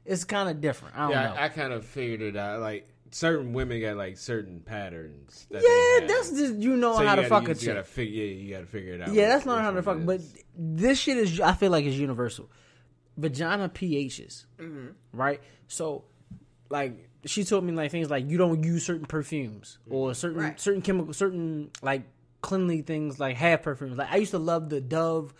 D: It's kind of different. I don't know.
B: I kind of figured it out. Like certain women got like certain patterns. That
D: Yeah,
B: they have.
D: that's just you know
B: So
D: how
B: you
D: to
B: gotta-
D: fuck a
B: you
D: chick.
B: gotta you gotta figure it out.
D: Yeah, that's not how to
B: which
D: fuck.
B: one
D: But
B: it is.
D: this shit is, I feel like, is universal. Vagina pHs, right? So, like, she told me like things like you don't use certain perfumes or certain
C: Right.
D: certain chemical, certain like cleanly things like half perfumes. Like I used to love the Dove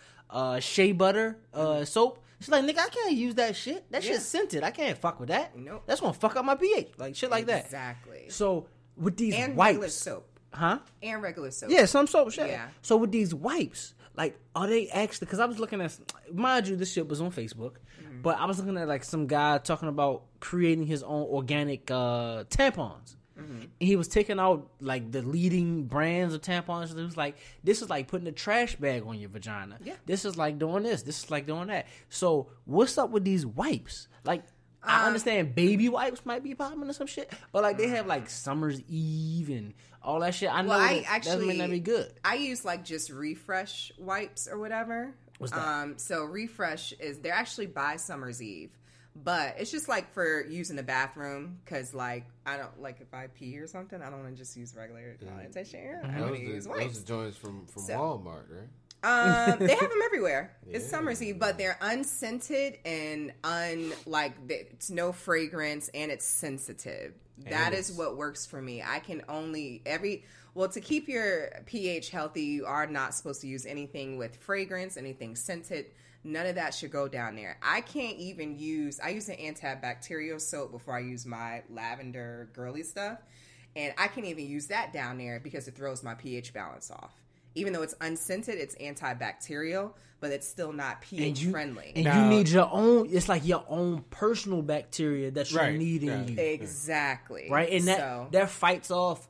D: shea butter soap. She's like, nigga, I can't use that shit. That shit's scented. I can't fuck with that.
C: Nope.
D: That's gonna fuck up my pH. Like shit like that.
C: Exactly.
D: So with these
C: And regular
D: wipes,
C: soap.
D: huh?
C: And regular soap.
D: Yeah, some soap shit.
C: Yeah.
D: So with these wipes, like, are they actually? Because I was looking at, mind you, this shit was on Facebook, but I was looking at like some guy talking about creating his own organic tampons. And he was taking out like the leading brands of tampons. It was like, this is like putting a trash bag on your vagina.
C: Yeah.
D: This is like doing this. This is like doing that. So what's up with these wipes? Like, I understand baby wipes might be popping or some shit, but like they have like Summer's Eve and all that shit. I know
C: Well, I
D: that may not be good.
C: I use like just refresh wipes or whatever.
D: What's that?
C: So refresh they're actually by Summer's Eve, but it's just like for using the bathroom because like I don't like if I pee or something, I don't want to just use regular toilet tissue. I want to use wipes.
B: Those are joints from
C: So-
B: Walmart, right?
C: They have them everywhere. It's Summer's Eve, but they're unscented and it's no fragrance and it's sensitive. That is what works for me. I can only to keep your pH healthy, you are not supposed to use anything with fragrance, anything scented. None of that should go down there. I use an antibacterial soap before I use my lavender girly stuff. And I can't even use that down there because it throws my pH balance off. Even though it's unscented, it's antibacterial, but it's still not pH friendly.
D: And
B: Now-
D: you need your own. It's like your own personal bacteria that you
B: Right,
D: need in
B: yeah.
D: you,
C: Exactly.
D: right? And
C: So-
D: that fights off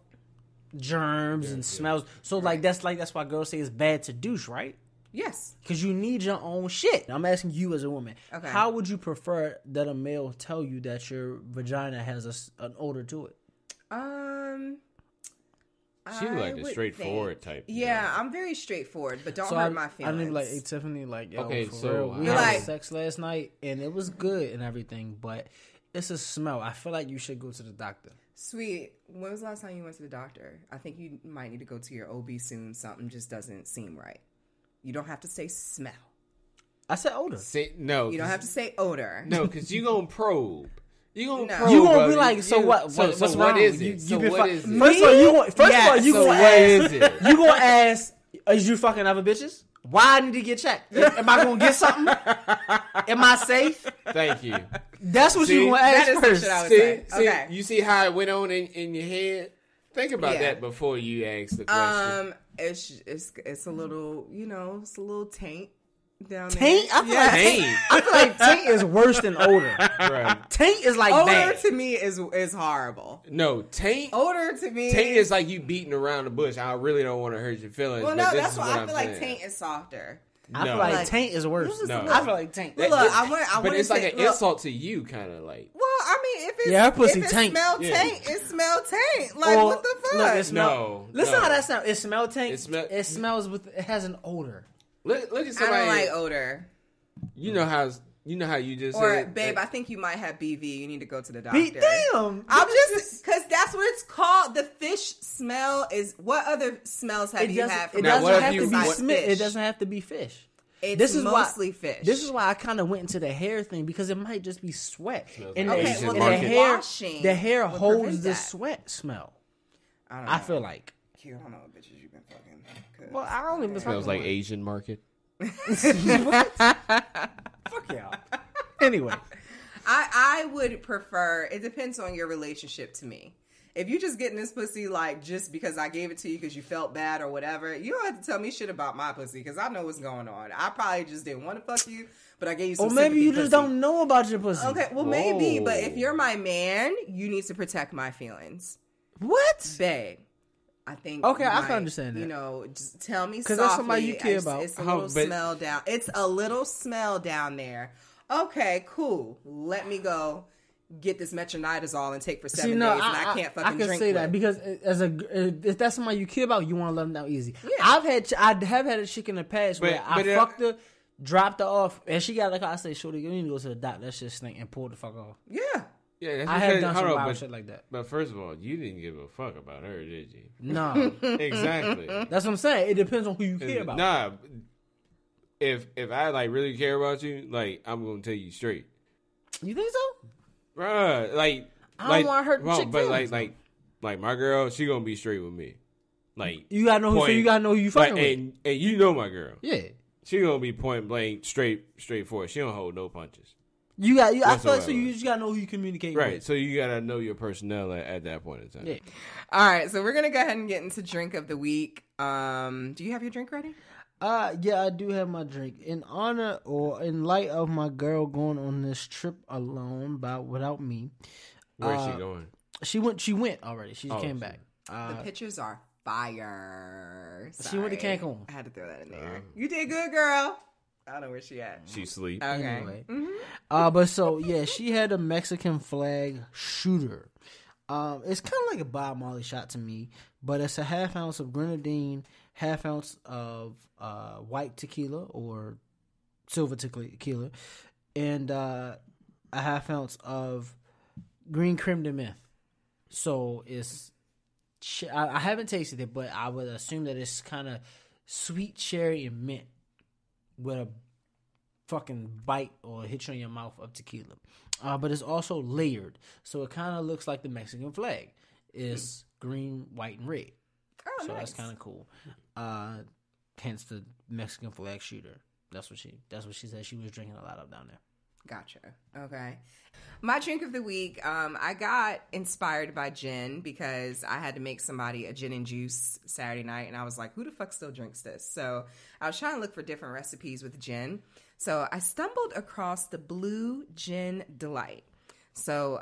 D: germs and smells. So like that's why girls say it's bad to douche, right?
C: Yes.
D: Because you need your own shit. I'm asking you as a woman.
C: Okay.
D: How would you prefer that a male tell you that your vagina has an odor to it?
B: She was like
C: I
B: the
C: would
B: straightforward
C: think-
B: type.
C: Yeah, I'm very straightforward, but don't
D: So
C: hurt my feelings.
D: I mean, like, hey, Tiffany, like, yo,
B: Okay,
D: for
B: so
D: real, we
B: You're
D: had
C: like-
D: sex last night and it was good and everything, but it's a smell. I feel like you should go to the doctor.
C: Sweet. When was the last time you went to the doctor? I think you might need to go to your OB soon. Something just doesn't seem right. You don't have to say smell.
D: I said odor.
B: No.
C: You don't have to say odor.
B: No, because you're going to probe. You're going to
C: No.
B: probe.
D: You gonna be
B: brother.
D: like, so what? What's
B: what
D: wrong?
B: is it?
D: You
B: So
D: been
B: what is it?
D: First of all, you gonna
B: So what
D: ask.
B: is it?
D: You gonna ask? Is you fucking other bitches? Why I need to get checked? Am I gonna get something? Am I safe?
B: Thank you.
D: That's what
B: See,
D: you gonna ask
C: that is
D: first.
C: what I would
B: See,
C: say.
B: see,
C: Okay.
B: you see how it went on in your head? Think about
C: Yeah.
B: that before you ask the question.
C: It's a little, it's a little taint down
D: Taint?
C: there.
D: I feel like
B: Taint.
D: I feel like taint is worse than odor.
B: Right.
D: Taint is like
C: Odor
D: bad.
C: to me is horrible.
B: No, taint.
C: Odor to me.
B: Taint is like you beating around the bush. I really don't want to hurt your feelings.
C: Well,
B: but
C: no,
B: this
C: that's
B: is
C: why
B: what
C: I
B: I'm
C: feel like
B: saying.
C: taint is softer.
D: I feel
B: No.
D: like
C: Like,
D: taint is worse.
B: No.
D: I feel like taint.
C: Look, I want
B: But
C: to
B: it's like
C: say,
B: an
C: look,
B: insult to you, kind of like.
C: Well, I mean, if it's
D: Yeah, her pussy
C: if it
D: taint.
C: smell
B: Yeah.
C: taint, it smell taint. Like
D: Or-
C: what the fuck?
D: look, it smell-
B: No.
D: Listen
B: no.
D: how that sounds. It smells taint.
B: It
D: It smells with. It has an odor.
B: Look at
C: I
B: somebody.
C: don't like odor.
B: You know how you just
C: Or,
B: said,
C: babe, I think you might have BV. You need to go to the doctor.
D: Damn.
C: I'm just because that's what it's called. The fish smell is. What other smells have you had? From
D: It
B: Now,
D: doesn't
B: what if
D: have
B: you-
D: to be
B: what-
D: Smith. It
C: fish?
D: doesn't have to be fish.
C: It's
D: This is
C: mostly
D: why,
C: fish.
D: This is why I kind of went into the hair thing because it might just be sweat. And
B: like
D: the,
B: Asian
D: and the
B: market.
D: hair,
C: Washing
D: the hair
C: would
D: holds
C: prevent
D: the
C: that.
D: sweat smell.
C: I don't know.
D: I feel like.
C: I don't know what bitches you've been fucking. 'cause-
D: Well, I don't even
B: smells like Asian market.
D: Fuck y'all. Anyway,
C: I would prefer. It depends on your relationship to me. If you just getting this pussy like just because I gave it to you because you felt bad or whatever, you don't have to tell me shit about my pussy because I know what's going on. I probably just didn't want to fuck you, but I gave you some.
D: or maybe you
C: sympathy
D: just
C: pussy.
D: don't know about your pussy.
C: Okay, well maybe, but if
B: Whoa.
C: you're my man, you need to protect my feelings,
D: What?
C: babe. I think.
D: Okay, I can understand that.
C: You know, just tell me
D: 'Cause
C: softly.
D: that's somebody you care about.
C: It's a
B: How-
C: little
B: but-
C: smell down. It's a little smell down there. Okay, cool. Let me go get this metronidazole and take for 7 days, and I can't fucking
D: I can
C: drink
D: say
C: with.
D: that because if that's somebody you care about, you want to let them down easy.
C: Yeah.
D: I have had a chick in the past where I
B: but,
D: fucked her, dropped her off, and she got like I say, shorty, you need to go to the doctor. That shit stink, and pulled the fuck off.
C: Yeah.
B: Yeah, that's
D: I have
B: because-
D: done some
B: hold on,
D: wild
B: but-
D: shit like that.
B: But first of all, you didn't give a fuck about her, did you?
D: No,
B: Exactly.
D: that's what I'm saying. It depends on who you care about.
B: Nah, if I like really care about you, like I'm gonna tell you straight,
D: You think so?
B: bruh. Like
D: I don't want to hurt
B: well,
D: chick
B: but
D: feelings,
B: like my girl, she gonna be straight with me. Like
D: You gotta know who. So you gotta know who you fucking
B: like,
D: with.
B: and you know my girl,
D: Yeah,
B: she gonna be point blank, straightforward. She don't hold no punches.
D: you got. I feel like so
B: Whatsoever.
D: you just gotta know who you communicate
B: Right,
D: with.
B: so you gotta know your personnel at that point in time.
D: Yeah.
C: All right, so we're gonna go ahead and get into drink of the week. Do you have your drink ready?
D: Yeah, I do have my drink. In honor or in light of my girl going on this trip alone without me.
B: Where's she going?
D: She went already. She just
B: Oh,
D: came
B: shit.
D: back.
C: The pictures are fire.
D: She went to
C: Sorry.
D: Cancun.
C: I had to throw that in there. You did good, girl. I don't know where she at.
B: She sleep.
C: Okay.
D: Anyway. But so yeah, she had a Mexican flag shooter. It's kind of like a Bob Marley shot to me, but it's a half ounce of grenadine, half ounce of white tequila or silver tequila, and a half ounce of green crème de menthe. So it's I haven't tasted it, but I would assume that it's kind of sweet cherry and mint with a fucking bite or hit you in your mouth of tequila. But it's also layered, so it kind of looks like the Mexican flag. It's green, white, and red.
C: Oh,
D: So
C: nice.
D: that's kind of cool. Hence the Mexican flag shooter. That's what she said she was drinking a lot of down there.
C: Gotcha. Okay. My drink of the week, I got inspired by gin because I had to make somebody a gin and juice Saturday night, and I was like, who the fuck still drinks this? So I was trying to look for different recipes with gin. So I stumbled across the Blue Gin Delight. So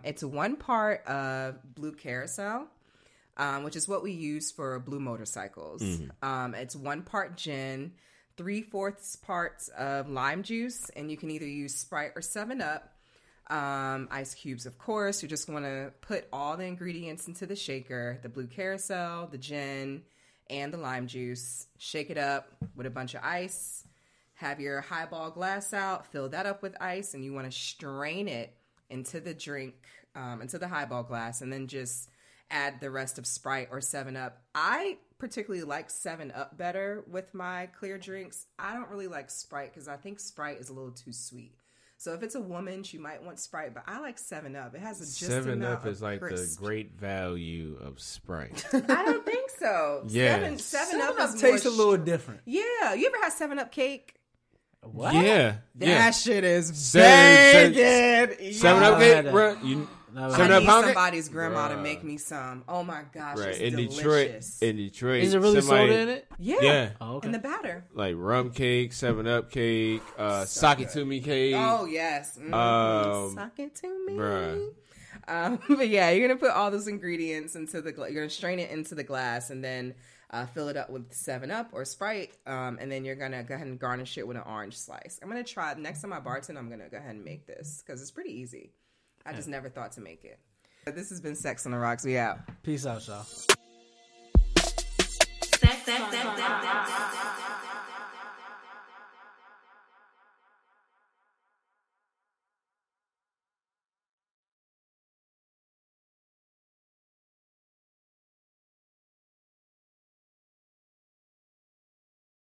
C: it's 1 part of blue curaçao, which is what we use for blue motorcycles. It's 1 part gin, 3/4 parts of lime juice, and you can either use Sprite or 7-Up. Ice cubes, of course. You just want to put all the ingredients into the shaker, the blue curaçao, the gin, and the lime juice. Shake it up with a bunch of ice. Have your highball glass out, fill that up with ice, and you want to strain it into the drink into the highball glass, and then just add the rest of Sprite or 7-Up. I particularly like 7-Up better with my clear drinks. I don't really like Sprite because I think Sprite is a little too sweet. So if it's a woman, she might want Sprite, but I like 7-Up. It has a just
B: 7-Up is like
C: crisp.
B: the great value of Sprite.
C: I don't think so.
B: Yeah.
C: 7-Up is
D: tastes a
C: more
D: little different.
C: Yeah. You ever had 7-Up cake?
D: What?
B: Yeah.
C: That shit is
B: Seven-
C: banging.
B: 7-Up
D: Yeah.
B: cake, bro. You
C: I
B: 7-Up
C: need
B: pound cake?
C: somebody's grandma to
B: Bruh.
C: make me some. Oh my gosh,
B: Right.
C: it's
B: In
C: delicious.
B: Detroit.
D: Is it really
B: somebody-
D: soda in it?
C: Yeah.
B: Yeah.
D: Oh, okay.
C: And the batter.
B: Like rum cake, 7-Up cake, sake to me cake.
C: Oh yes. Suck it to me.
B: Bruh.
C: But yeah, you're gonna put all those ingredients into the. You're gonna strain it into the glass and then fill it up with 7-Up or Sprite, and then you're gonna go ahead and garnish it with an orange slice. I'm gonna try next time I bartend. I'm gonna go ahead and make this because it's pretty easy. I just never thought to make it. This has been Sex on the Rocks. We out.
D: Peace out, y'all.
A: Sex on the Rocks.